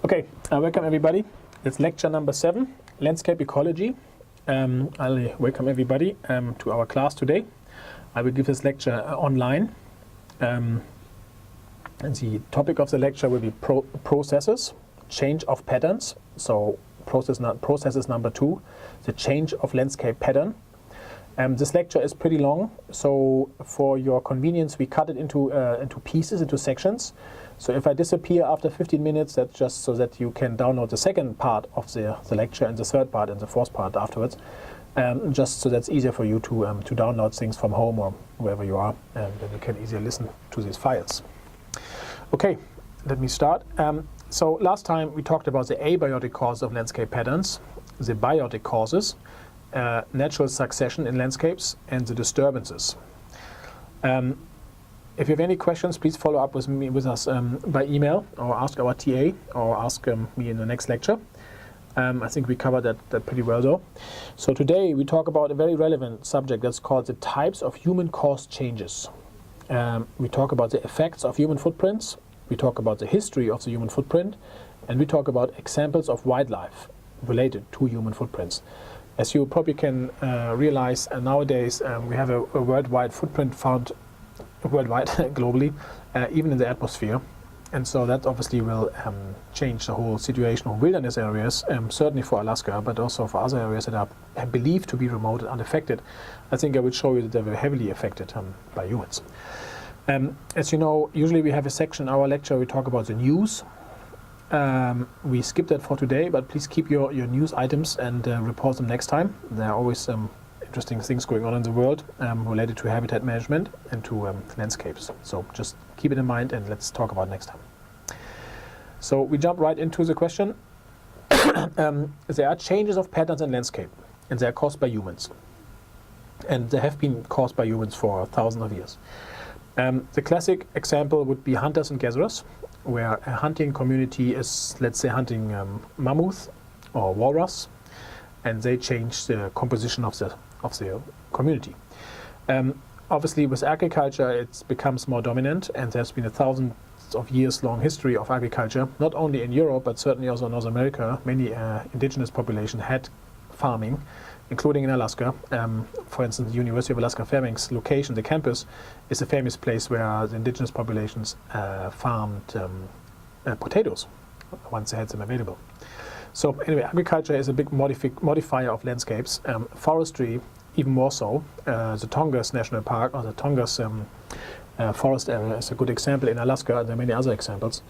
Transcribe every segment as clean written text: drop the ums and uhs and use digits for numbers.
Okay, welcome everybody. It's lecture number 7, Landscape Ecology. I'll welcome everybody to our class today. I will give this lecture online. And the topic of the lecture will be processes, change of patterns. So processes number 2, the change of landscape pattern. This lecture is pretty long, so for your convenience we cut it into pieces, into sections. So if I disappear after 15 minutes, that's just so that you can download the second part of the lecture and the third part and the fourth part afterwards. Just so that's easier for you to download things from home or wherever you are, and then you can easily listen to these files. Okay, let me start. So last time we talked about the abiotic causes of landscape patterns, the biotic causes, natural succession in landscapes, and the disturbances. If you have any questions, please follow up with us by email, or ask our TA, or ask me in the next lecture. I think we covered that pretty well though. So today we talk about a very relevant subject that's called the types of human-caused changes. We talk about the effects of human footprints, we talk about the history of the human footprint, and we talk about examples of wildlife related to human footprints. As you probably can realize, nowadays we have a worldwide footprint found worldwide, globally, even in the atmosphere. And so that obviously will change the whole situation of wilderness areas, certainly for Alaska, but also for other areas that are believed to be remote and unaffected. I think I will show you that they're very heavily affected by humans. As you know, usually we have a section in our lecture, we talk about the news. We skipped that for today, but please keep your news items and report them next time. There are always interesting things going on in the world related to habitat management and to landscapes. So just keep it in mind and let's talk about it next time. So we jump right into the question. There are changes of patterns in landscape, and they are caused by humans. And they have been caused by humans for thousands of years. The classic example would be hunters and gatherers, where a hunting community is, let's say, hunting mammoth or walrus, and they change the composition of the community. Obviously, with agriculture, it becomes more dominant, and there's been a thousands of years long history of agriculture, not only in Europe, but certainly also in North America. Many indigenous populations had farming, including in Alaska. For instance, the University of Alaska Fairbanks location, the campus, is a famous place where the indigenous populations farmed potatoes once they had them available. So anyway, agriculture is a big modifier of landscapes. Forestry, even more so. The Tongass National Park, or the Tongass forest area, is a good example in Alaska. There are many other examples.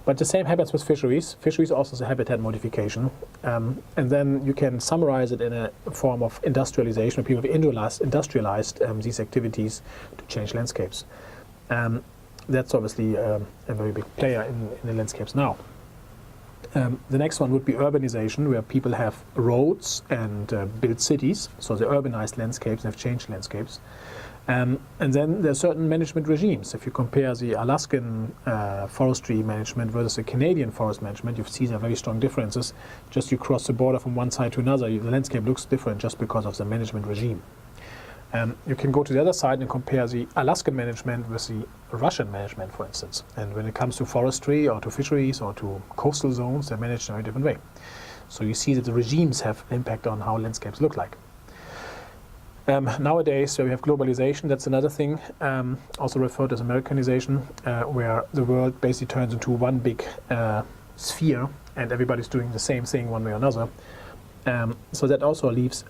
But the same happens with fisheries. Fisheries also is a habitat modification. And then you can summarize it in a form of industrialization, where people have industrialized these activities to change landscapes. That's obviously a very big player in the landscapes now. The next one would be urbanization, where people have roads and built cities. So the urbanized landscapes have changed landscapes. And then there are certain management regimes. If you compare the Alaskan forestry management versus the Canadian forest management, you see there are very strong differences. Just you cross the border from one side to another, the landscape looks different just because of the management regime. You can go to the other side and compare the Alaskan management with the Russian management, for instance. And when it comes to forestry or to fisheries or to coastal zones, they're managed in a very different way. So you see that the regimes have an impact on how landscapes look like. Nowadays, we have globalization. That's another thing, also referred to as Americanization, where the world basically turns into one big sphere, and everybody's doing the same thing one way or another. So that also leaves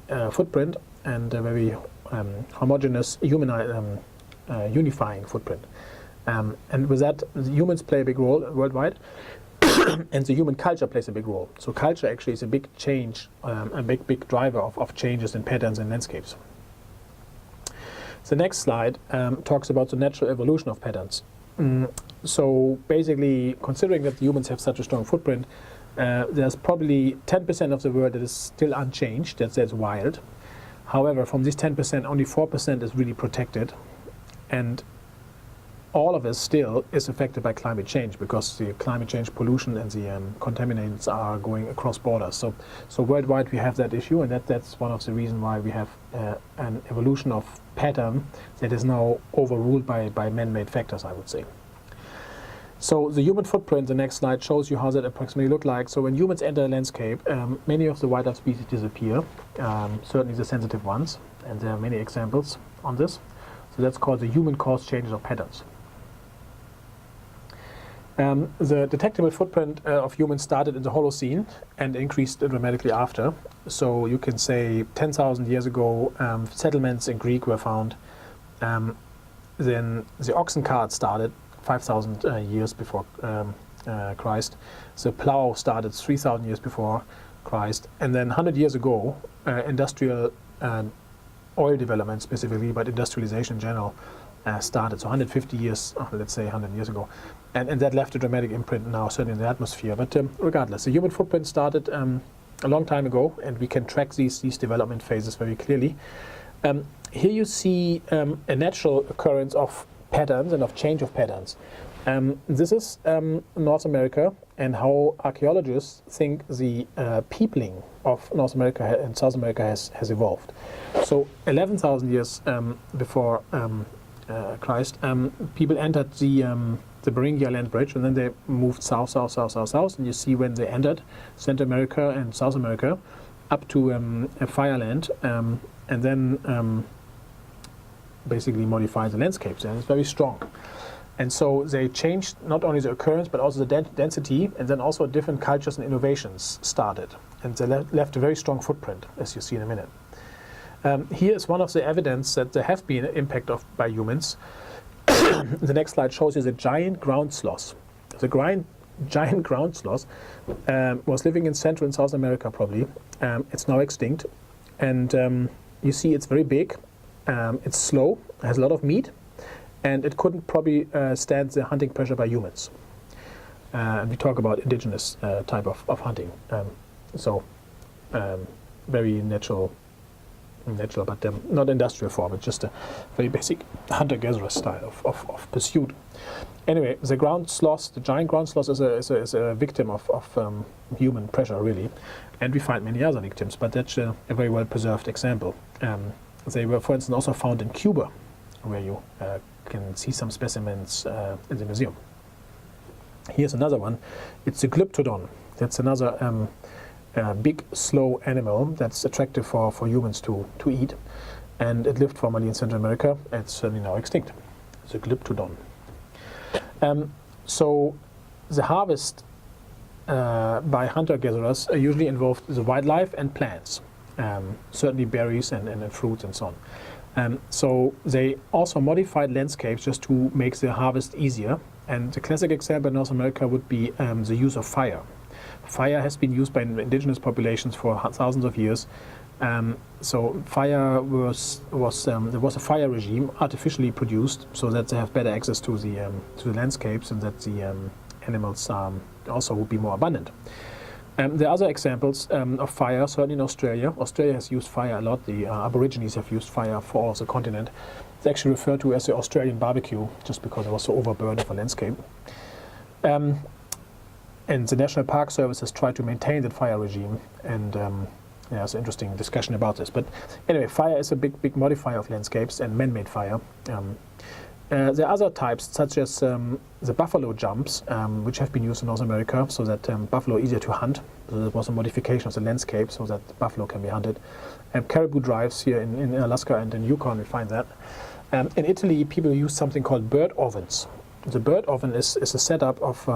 a footprint and a very homogeneous, unifying footprint. And with that, the humans play a big role worldwide, and the human culture plays a big role. So culture actually is a big change, a big driver of changes in patterns and landscapes. The next slide talks about the natural evolution of patterns. So basically, considering that the humans have such a strong footprint, there's probably 10% of the world that is still unchanged, that's wild. However, from this 10%, only 4% is really protected, and all of it still is affected by climate change, because the climate change pollution and the contaminants are going across borders. So worldwide we have that issue, and that's one of the reasons why we have an evolution of pattern that is now overruled by man-made factors, I would say. So the human footprint, the next slide, shows you how that approximately look like. So when humans enter a landscape, many of the wildlife species disappear, certainly the sensitive ones, and there are many examples on this. So that's called the human-caused changes or patterns. The detectable footprint of humans started in the Holocene and increased dramatically after. So you can say 10,000 years ago, settlements in Greek were found. Then the oxen cart started 5,000 years before Christ. The plow started 3,000 years before Christ. And then 100 years ago, industrial oil development specifically, but industrialization in general, started. So 150 years, let's say 100 years ago. And that left a dramatic imprint now, certainly in the atmosphere. But regardless, the human footprint started a long time ago, and we can track these development phases very clearly. Here you see a natural occurrence of patterns and of change of patterns. This is North America, and how archaeologists think the peopling of North America and South America has evolved. So 11,000 years before Christ, people entered the Beringia land bridge, and then they moved south, and you see when they entered Central America and South America up to a fireland, and then basically modified the landscapes, and it's very strong. And so they changed not only the occurrence but also the density, and then also different cultures and innovations started, and they left a very strong footprint, as you see in a minute. Here is one of the evidence that there have been an impact by humans. The next slide shows you the giant ground sloth. The giant ground sloth was living in Central and South America probably. It's now extinct, and you see it's very big. It's slow, has a lot of meat, and it couldn't probably stand the hunting pressure by humans. And we talk about indigenous type of hunting. Very natural, but not industrial form. It's just a very basic hunter-gatherer style of pursuit. Anyway, the giant ground sloth is a victim of human pressure, really. And we find many other victims, but that's a very well-preserved example. They were, for instance, also found in Cuba, where you can see some specimens in the museum. Here's another one. It's the glyptodon. That's another big, slow animal that's attractive for humans to eat. And it lived formerly in Central America. It's certainly now extinct. It's a glyptodon. So the harvest by hunter-gatherers usually involved the wildlife and plants. Certainly berries and fruits and so on. So they also modified landscapes just to make the harvest easier. And the classic example in North America would be the use of fire. Fire has been used by indigenous populations for thousands of years. So fire there was a fire regime artificially produced so that they have better access to the landscapes, and that the animals also would be more abundant. There are other examples of fire, certainly in Australia. Australia has used fire a lot. The Aborigines have used fire for all of the continent. It's actually referred to as the Australian barbecue, just because it was so overburdened of a landscape. And the National Park Service has tried to maintain that fire regime, and there's an interesting discussion about this. But anyway, fire is a big modifier of landscapes, and man-made fire. There are other types, such as the buffalo jumps, which have been used in North America, so that buffalo are easier to hunt. So there was a modification of the landscape so that buffalo can be hunted. Caribou drives here in Alaska and in Yukon, we find that. In Italy, people use something called bird ovens. The bird oven is a setup of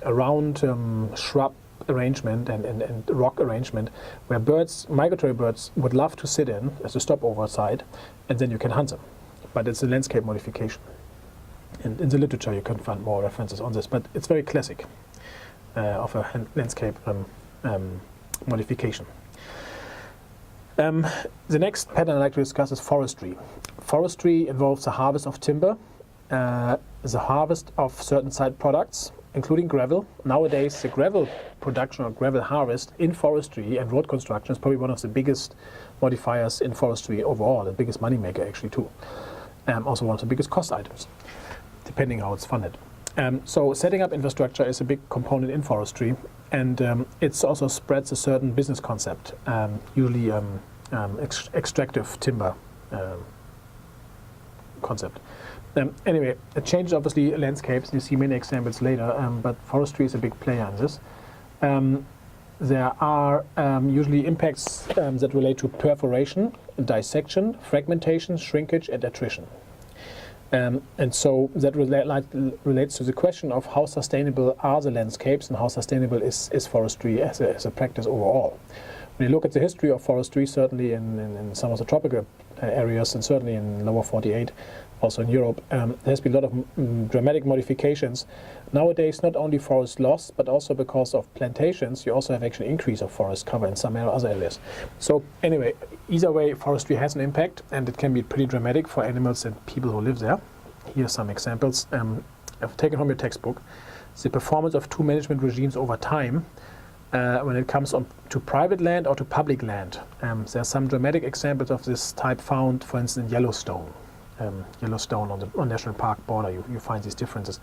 a round shrub arrangement and rock arrangement where migratory birds would love to sit in as a stopover site, and then you can hunt them. But it's a landscape modification. And in the literature you can find more references on this, but it's very classic of a landscape modification. The next pattern I'd like to discuss is forestry. Forestry involves the harvest of timber, the harvest of certain side products, including gravel. Nowadays, the gravel production or gravel harvest in forestry and road construction is probably one of the biggest modifiers in forestry overall, the biggest moneymaker actually too. Also one of the biggest cost items, depending how it's funded. So setting up infrastructure is a big component in forestry, and it also spreads a certain business concept, usually extractive timber concept. Anyway, it changes obviously landscapes. You see many examples later, but forestry is a big player in this. There are usually impacts that relate to perforation, dissection, fragmentation, shrinkage, and attrition. And so that relates to the question of how sustainable are the landscapes and how sustainable is forestry as a practice overall. When you look at the history of forestry, certainly in some of the tropical areas and certainly in lower 48, also in Europe, there has been a lot of dramatic modifications. Nowadays, not only forest loss, but also because of plantations, you also have actually increase of forest cover in some other areas. So anyway, either way, forestry has an impact, and it can be pretty dramatic for animals and people who live there. Here are some examples I've taken from your textbook. The performance of two management regimes over time when it comes to private land or to public land. There are some dramatic examples of this type found, for instance, in Yellowstone. Yellowstone on National Park border, you find these differences.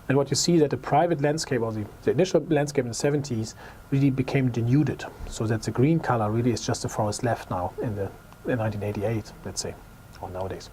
And what you see that the private landscape, or the initial landscape in the 70s, really became denuded. So that the green color really is just the forest left now in 1988, let's say, or nowadays.